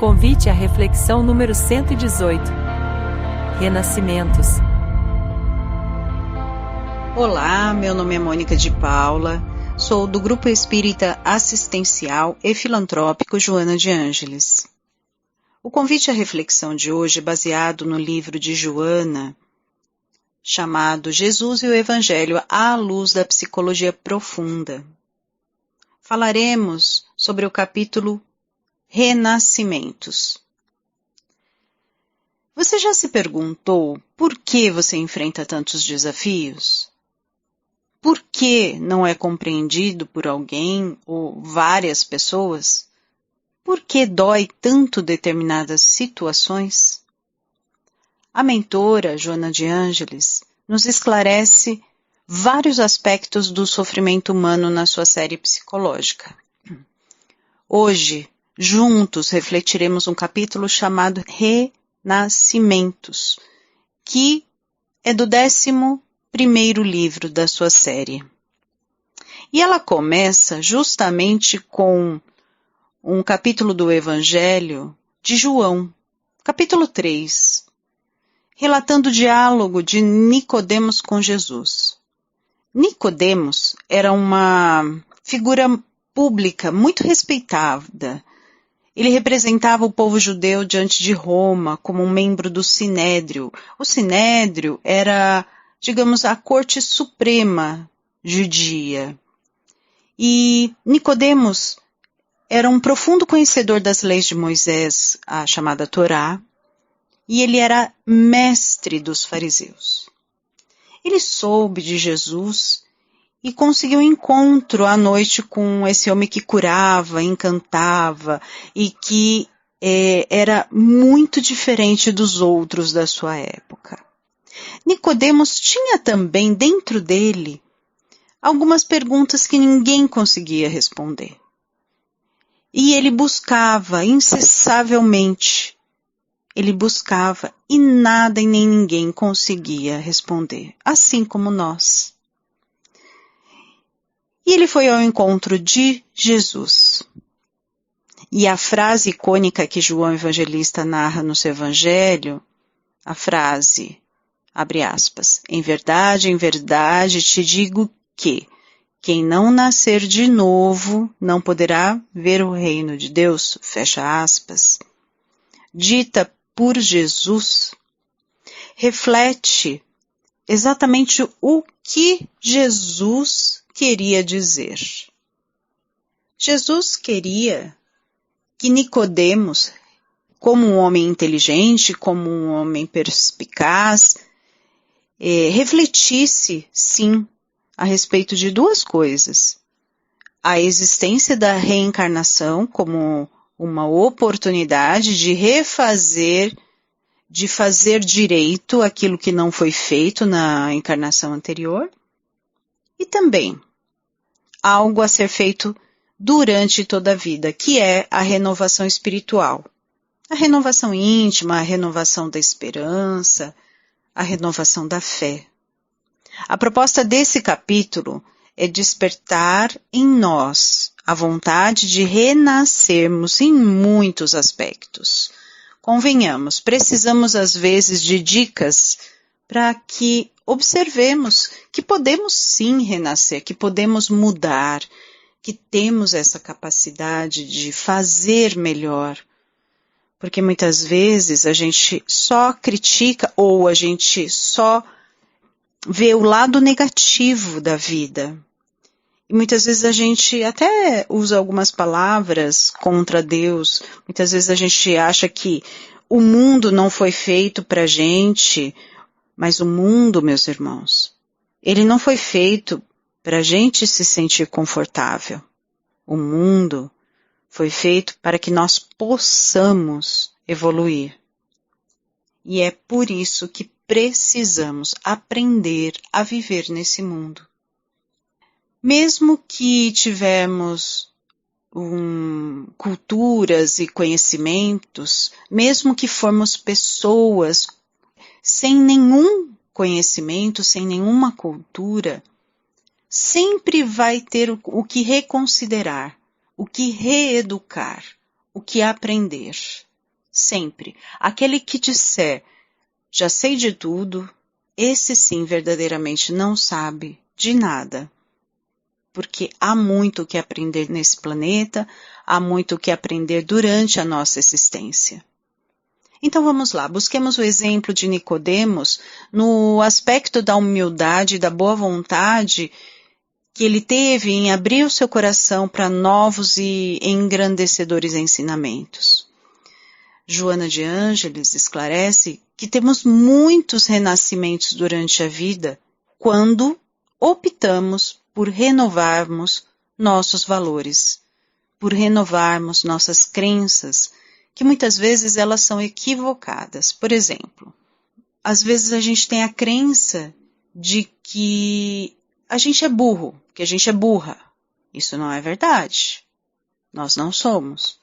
Convite à reflexão número 118. Renascimentos. Olá, meu nome é Mônica de Paula, sou do Grupo Espírita Assistencial e Filantrópico Joana de Ângeles. O convite à reflexão de hoje é baseado no livro de Joana, chamado Jesus e o Evangelho à luz da psicologia profunda. Falaremos sobre o capítulo Renascimentos. Você já se perguntou por que você enfrenta tantos desafios? Por que não é compreendido por alguém ou várias pessoas? Por que dói tanto determinadas situações? A mentora Joana de Ângeles nos esclarece vários aspectos do sofrimento humano na sua série psicológica. Hoje, juntos refletiremos um capítulo chamado Renascimentos, que é do 11º livro da sua série. E ela começa justamente com um capítulo do Evangelho de João, capítulo 3, relatando o diálogo de Nicodemos com Jesus. Nicodemos era uma figura pública muito respeitada. Ele representava o povo judeu diante de Roma como um membro do Sinédrio. O Sinédrio era, digamos, a corte suprema judia. E Nicodemos era um profundo conhecedor das leis de Moisés, a chamada Torá, e ele era mestre dos fariseus. Ele soube de Jesus e conseguiu um encontro à noite com esse homem que curava, encantava e que era muito diferente dos outros da sua época. Nicodemos tinha também dentro dele algumas perguntas que ninguém conseguia responder. E ele buscava incessavelmente. Ele buscava e nada e nem ninguém conseguia responder, assim como nós. E ele foi ao encontro de Jesus. E a frase icônica que João Evangelista narra no seu Evangelho, a frase, abre aspas, em verdade te digo que quem não nascer de novo não poderá ver o reino de Deus, fecha aspas. Dita por Jesus, reflete exatamente o que Jesus queria dizer. Jesus queria que Nicodemos, como um homem inteligente, como um homem perspicaz, refletisse, sim, a respeito de duas coisas. A existência da reencarnação como uma oportunidade de refazer, de fazer direito aquilo que não foi feito na encarnação anterior, e também algo a ser feito durante toda a vida, que é a renovação espiritual. A renovação íntima, a renovação da esperança, a renovação da fé. A proposta desse capítulo é despertar em nós a vontade de renascermos em muitos aspectos. Convenhamos, precisamos às vezes de dicas para que observemos que podemos sim renascer, que podemos mudar, que temos essa capacidade de fazer melhor. Porque muitas vezes a gente só critica ou a gente só vê o lado negativo da vida. E muitas vezes a gente até usa algumas palavras contra Deus. Muitas vezes a gente acha que o mundo não foi feito para a gente, mas o mundo, meus irmãos, ele não foi feito para a gente se sentir confortável. O mundo foi feito para que nós possamos evoluir. E é por isso que precisamos aprender a viver nesse mundo. Mesmo que tivermos culturas e conhecimentos, mesmo que formos pessoas sem nenhum conhecimento, sem nenhuma cultura, sempre vai ter o que reconsiderar, o que reeducar, o que aprender. sempre. Aquele que disser, já sei de tudo, esse sim verdadeiramente não sabe de nada. Porque há muito o que aprender nesse planeta, há muito o que aprender durante a nossa existência. Então vamos lá, busquemos o exemplo de Nicodemos no aspecto da humildade e da boa vontade que ele teve em abrir o seu coração para novos e engrandecedores ensinamentos. Joana de Ângeles esclarece que temos muitos renascimentos durante a vida quando optamos por renovarmos nossos valores, por renovarmos nossas crenças, que muitas vezes elas são equivocadas. Por exemplo, às vezes a gente tem a crença de que a gente é burro, que a gente é burra. Isso não é verdade. Nós não somos.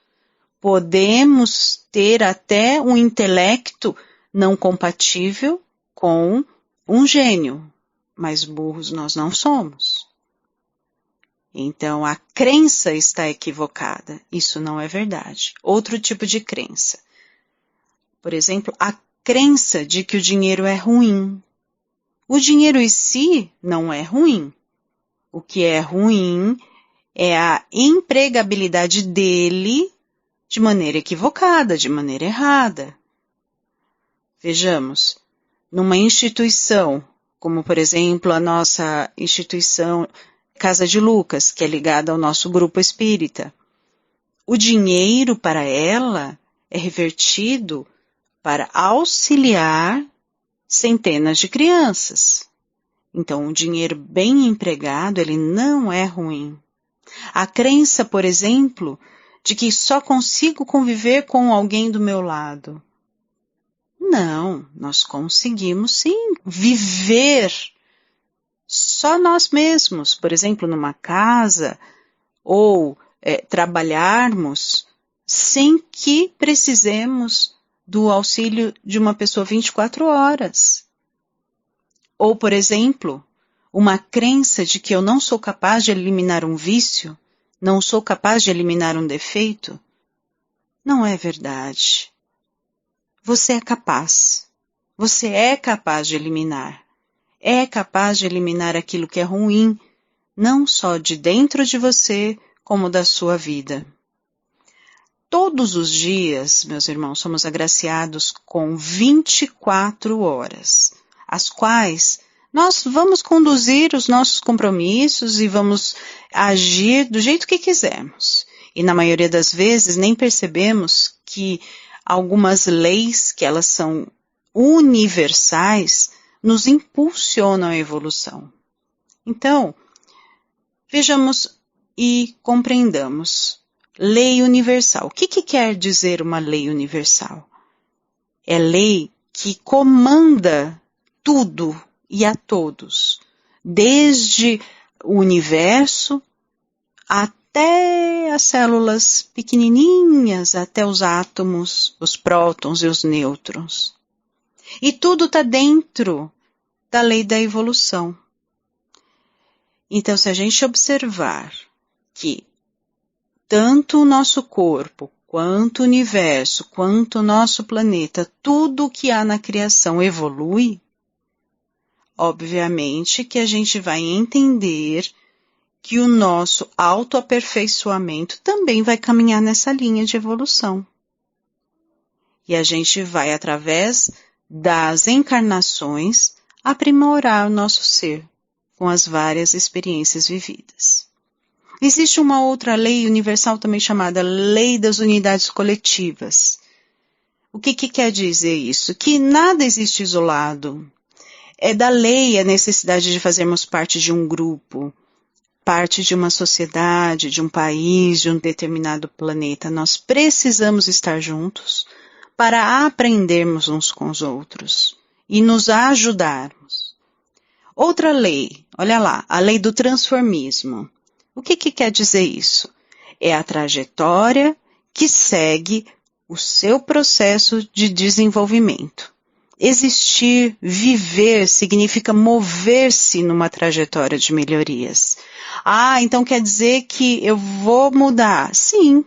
Podemos ter até um intelecto não compatível com um gênio, mas burros nós não somos. Então, a crença está equivocada. Isso não é verdade. Outro tipo de crença. Por exemplo, a crença de que o dinheiro é ruim. O dinheiro em si não é ruim. O que é ruim é a empregabilidade dele de maneira equivocada, de maneira errada. Vejamos, numa instituição, como por exemplo a nossa instituição Casa de Lucas, que é ligada ao nosso grupo espírita. O dinheiro para ela é revertido para auxiliar centenas de crianças. Então, o dinheiro bem empregado, ele não é ruim. A crença, por exemplo, de que só consigo conviver com alguém do meu lado. Não, nós conseguimos sim viver só nós mesmos, por exemplo, numa casa, ou trabalharmos sem que precisemos do auxílio de uma pessoa 24 horas. Ou, por exemplo, uma crença de que eu não sou capaz de eliminar um vício, não sou capaz de eliminar um defeito. Não é verdade. Você é capaz. Você é capaz de eliminar. É capaz de eliminar aquilo que é ruim, não só de dentro de você, como da sua vida. Todos os dias, meus irmãos, somos agraciados com 24 horas, as quais nós vamos conduzir os nossos compromissos e vamos agir do jeito que quisermos. E na maioria das vezes nem percebemos que algumas leis, que elas são universais, nos impulsionam à evolução. Então, vejamos e compreendamos. Lei universal. O que quer dizer uma lei universal? É lei que comanda tudo e a todos, desde o universo até as células pequenininhas, até os átomos, os prótons e os nêutrons. E tudo está dentro da lei da evolução. Então, se a gente observar que tanto o nosso corpo, quanto o universo, quanto o nosso planeta, tudo o que há na criação evolui, obviamente que a gente vai entender que o nosso autoaperfeiçoamento também vai caminhar nessa linha de evolução. E a gente vai, através das encarnações, aprimorar o nosso ser com as várias experiências vividas. Existe uma outra lei universal também chamada Lei das Unidades Coletivas. O que quer dizer isso? Que nada existe isolado. É da lei a necessidade de fazermos parte de um grupo, parte de uma sociedade, de um país, de um determinado planeta. Nós precisamos estar juntos para aprendermos uns com os outros e nos ajudarmos. Outra lei, olha lá, a lei do transformismo. O que quer dizer isso? É a trajetória que segue o seu processo de desenvolvimento. Existir, viver, significa mover-se numa trajetória de melhorias. Então quer dizer que eu vou mudar? Sim.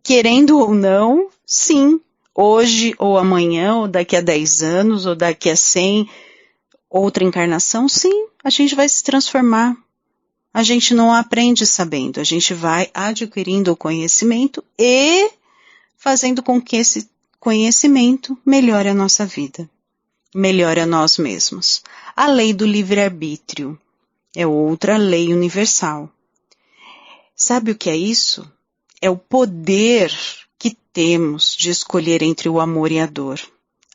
Querendo ou não, sim. hoje ou amanhã, ou daqui a 10 anos, ou daqui a 100, outra encarnação, sim, a gente vai se transformar. A gente não aprende sabendo, a gente vai adquirindo o conhecimento e fazendo com que esse conhecimento melhore a nossa vida, melhore a nós mesmos. A lei do livre-arbítrio é outra lei universal. Sabe o que é isso? É o poder que temos de escolher entre o amor e a dor.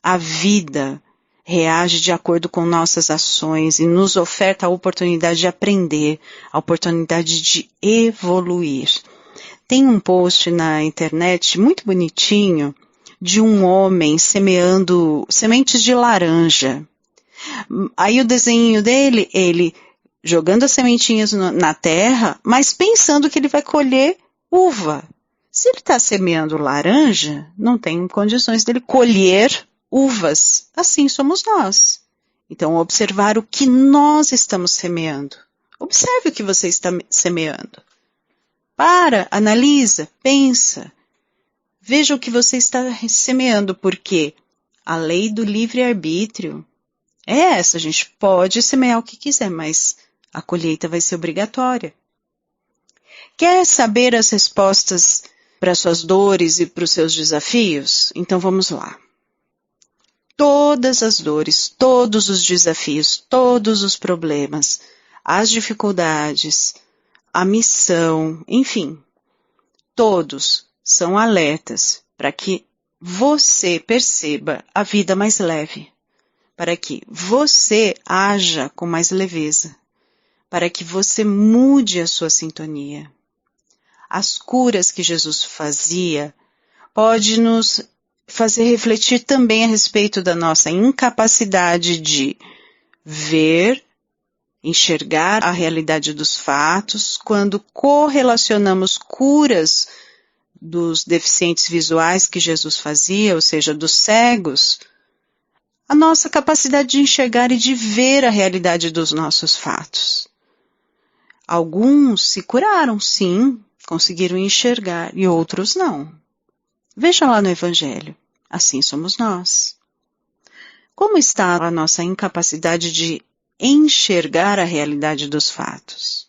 A vida reage de acordo com nossas ações e nos oferta a oportunidade de aprender, a oportunidade de evoluir. Tem um post na internet muito bonitinho de um homem semeando sementes de laranja. Aí o desenho dele, ele jogando as sementinhas na terra, mas pensando que ele vai colher uva. Se ele está semeando laranja, não tem condições dele colher uvas. Assim somos nós. Então, observar o que nós estamos semeando. Observe o que você está semeando. Para, analisa, pensa. Veja o que você está semeando, porque a lei do livre-arbítrio é essa. A gente pode semear o que quiser, mas a colheita vai ser obrigatória. Quer saber as respostas para suas dores e para os seus desafios? Então vamos lá. Todas as dores, todos os desafios, todos os problemas, as dificuldades, a missão, enfim, todos são alertas para que você perceba a vida mais leve, para que você haja com mais leveza, para que você mude a sua sintonia. As curas que Jesus fazia pode nos fazer refletir também a respeito da nossa incapacidade de ver, enxergar a realidade dos fatos, quando correlacionamos curas dos deficientes visuais que Jesus fazia, ou seja, dos cegos, a nossa capacidade de enxergar e de ver a realidade dos nossos fatos. Alguns se curaram, sim, conseguiram enxergar, e outros não. Veja lá no Evangelho, assim somos nós. Como está a nossa incapacidade de enxergar a realidade dos fatos?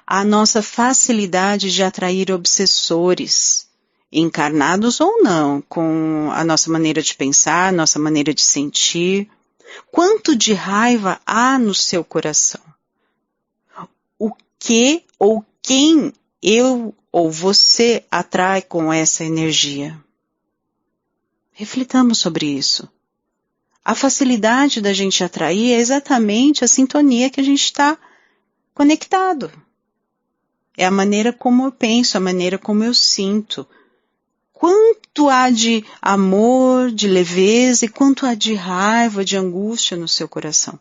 A nossa facilidade de atrair obsessores, encarnados ou não, com a nossa maneira de pensar, nossa maneira de sentir. Quanto de raiva há no seu coração? O que ou quem eu ou você atrai com essa energia? Reflitamos sobre isso. A facilidade da gente atrair é exatamente a sintonia que a gente está conectado. É a maneira como eu penso, a maneira como eu sinto. Quanto há de amor, de leveza e quanto há de raiva, de angústia no seu coração.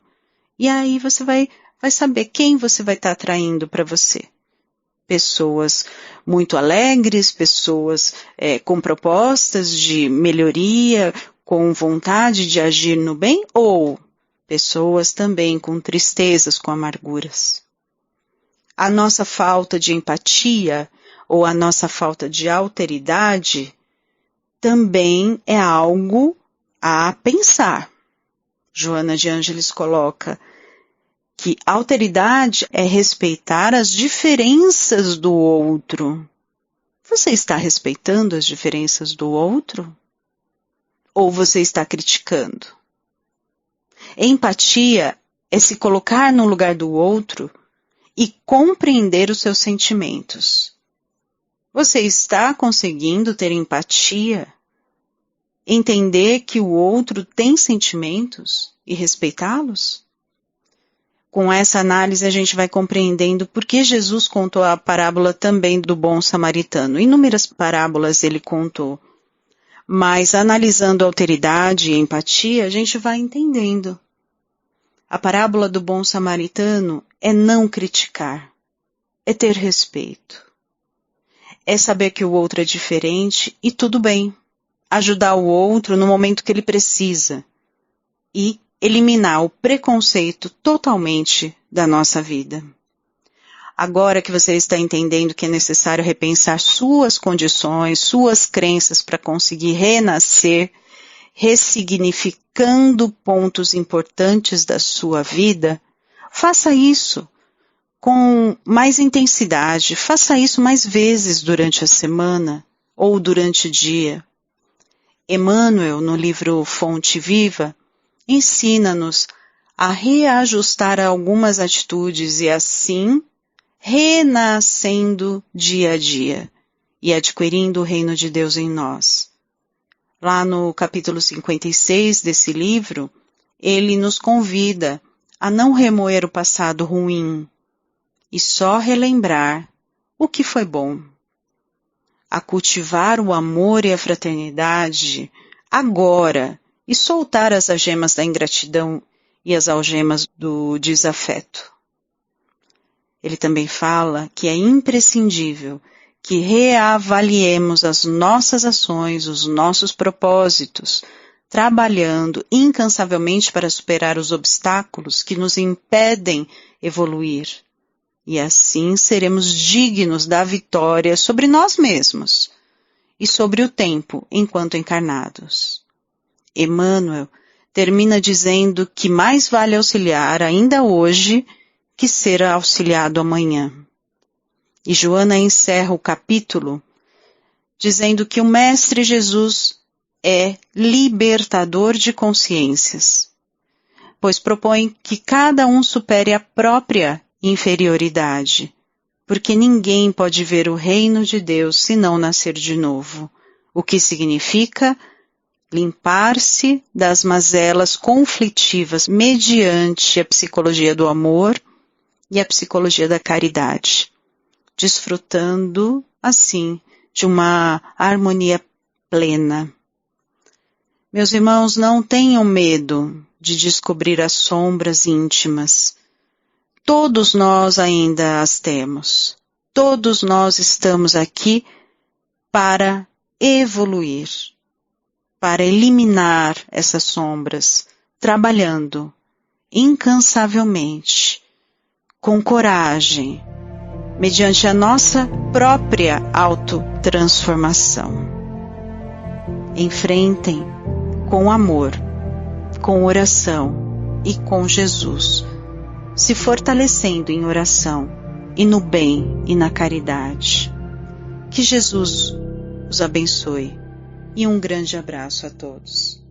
E aí você vai saber quem você vai estar atraindo para você. Pessoas muito alegres, pessoas com propostas de melhoria, com vontade de agir no bem, ou pessoas também com tristezas, com amarguras. A nossa falta de empatia ou a nossa falta de alteridade também é algo a pensar. Joana de Ângeles coloca que alteridade é respeitar as diferenças do outro. Você está respeitando as diferenças do outro? Ou você está criticando? Empatia é se colocar no lugar do outro e compreender os seus sentimentos. Você está conseguindo ter empatia? Entender que o outro tem sentimentos e respeitá-los? Com essa análise a gente vai compreendendo por que Jesus contou a parábola também do bom samaritano. Inúmeras parábolas ele contou. Mas analisando a alteridade e a empatia, a gente vai entendendo. A parábola do bom samaritano é não criticar, é ter respeito. É saber que o outro é diferente e tudo bem. Ajudar o outro no momento que ele precisa. E eliminar o preconceito totalmente da nossa vida. Agora que você está entendendo que é necessário repensar suas condições, suas crenças para conseguir renascer, ressignificando pontos importantes da sua vida, faça isso com mais intensidade, faça isso mais vezes durante a semana ou durante o dia. Emmanuel, no livro Fonte Viva, ensina-nos a reajustar algumas atitudes e assim renascendo dia a dia e adquirindo o reino de Deus em nós. Lá no capítulo 56 desse livro, ele nos convida a não remoer o passado ruim e só relembrar o que foi bom, a cultivar o amor e a fraternidade agora e soltar as algemas da ingratidão e as algemas do desafeto. Ele também fala que é imprescindível que reavaliemos as nossas ações, os nossos propósitos, trabalhando incansavelmente para superar os obstáculos que nos impedem evoluir. E assim seremos dignos da vitória sobre nós mesmos e sobre o tempo enquanto encarnados. Emmanuel termina dizendo que mais vale auxiliar ainda hoje que ser auxiliado amanhã. E Joana encerra o capítulo dizendo que o Mestre Jesus é libertador de consciências, pois propõe que cada um supere a própria inferioridade, porque ninguém pode ver o reino de Deus se não nascer de novo, o que significa limpar-se das mazelas conflitivas mediante a psicologia do amor e a psicologia da caridade, desfrutando, assim, de uma harmonia plena. Meus irmãos, não tenham medo de descobrir as sombras íntimas. Todos nós ainda as temos. Todos nós estamos aqui para evoluir, para eliminar essas sombras, trabalhando incansavelmente, com coragem, mediante a nossa própria autotransformação. Enfrentem com amor, com oração e com Jesus, se fortalecendo em oração e no bem e na caridade. Que Jesus os abençoe e um grande abraço a todos.